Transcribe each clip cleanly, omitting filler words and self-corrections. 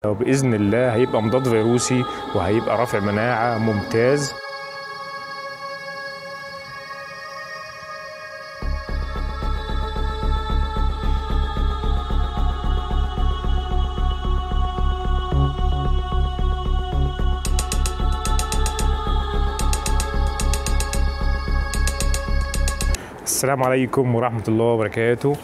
وبإذن الله هيبقى مضاد فيروسي وهيبقى رافع مناعة ممتاز. السلام عليكم ورحمة الله وبركاته.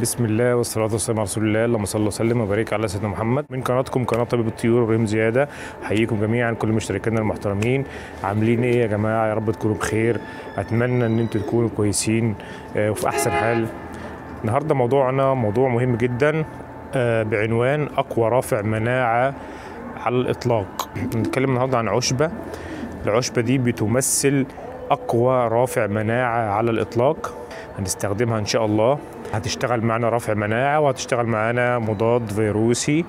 بسم الله والصلاة والسلام على رسول الله. اللهم صل وسلم وبارك على سيدنا محمد. من قناتكم قناة طبيب الطيور ابراهيم زيادة. احييكم جميعا كل مشتركينا المحترمين. عاملين ايه يا جماعة؟ يا رب تكونوا بخير. اتمنى ان انتوا تكونوا كويسين وفي احسن حال. النهارده موضوعنا موضوع مهم جدا بعنوان اقوى رافع مناعة على الاطلاق. نتكلم النهارده عن عشبة. العشبة دي بتمثل اقوى رافع مناعة على الاطلاق. هنستخدمها ان شاء الله. هتشتغل معنا رافع مناعة وهتشتغل معنا مضاد فيروسي.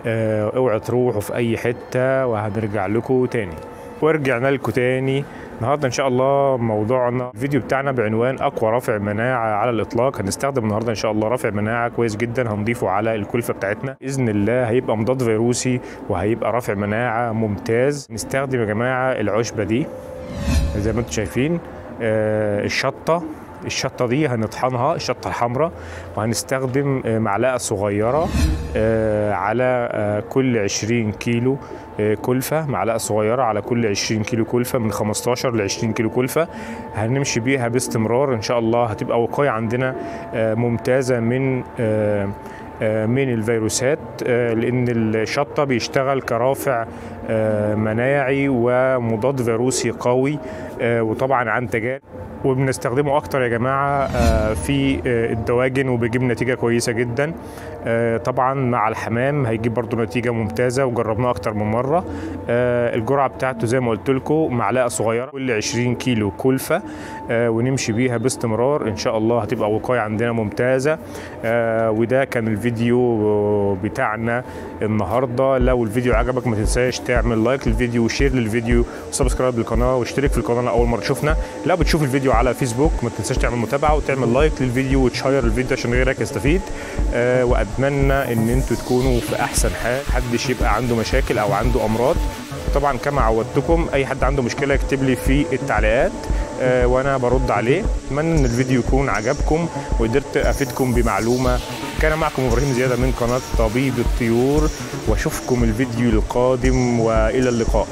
اوعوا تروحوا في اي حتة وهنرجع لكم تاني. ورجعنا لكم تاني. النهارده ان شاء الله موضوعنا الفيديو بتاعنا بعنوان اقوى رافع مناعة على الاطلاق. هنستخدم النهارده ان شاء الله رافع مناعة كويس جدا هنضيفه على الكلفة بتاعتنا. باذن الله هيبقى مضاد فيروسي وهيبقى رافع مناعة ممتاز. نستخدم يا جماعة العشبة دي زي ما انتم شايفين. الشطة دي هنطحنها، الشطة الحمراء، وهنستخدم معلقة صغيرة على كل 20 كيلو كلفة. معلقة صغيرة على كل 20 كيلو كلفة، من 15 ل 20 كيلو كلفة. هنمشي بيها باستمرار إن شاء الله. هتبقى وقاية عندنا ممتازة من الفيروسات، لأن الشطة بيشتغل كرافع مناعي ومضاد فيروسي قوي. وطبعا عن تجارب وبنستخدمه اكتر يا جماعه في الدواجن وبيجيب نتيجه كويسه جدا. طبعا مع الحمام هيجيب برضو نتيجه ممتازه وجربناه اكتر من مره. الجرعه بتاعته زي ما قلت لكم معلقه صغيره كل 20 كيلو كلفه، ونمشي بيها باستمرار ان شاء الله. هتبقى وقايه عندنا ممتازه. وده كان الفيديو بتاعنا النهارده. لو الفيديو عجبك ما تنساش تعمل لايك للفيديو وشير للفيديو وسبسكرايب للقناه واشترك في القناه اول مره تشوفنا. لو بتشوف الفيديو على فيسبوك ما تنساش تعمل متابعه وتعمل لايك للفيديو وتشير الفيديو عشان غيرك يستفيد. واتمنى ان انتوا تكونوا في احسن حال، محدش يبقى عنده مشاكل او عنده امراض. طبعا كما عودتكم اي حد عنده مشكله يكتب لي في التعليقات وانا برد عليه. اتمنى ان الفيديو يكون عجبكم وقدرت افيدكم بمعلومه. كان معكم ابراهيم زياده من قناه طبيب الطيور، واشوفكم الفيديو القادم والى اللقاء.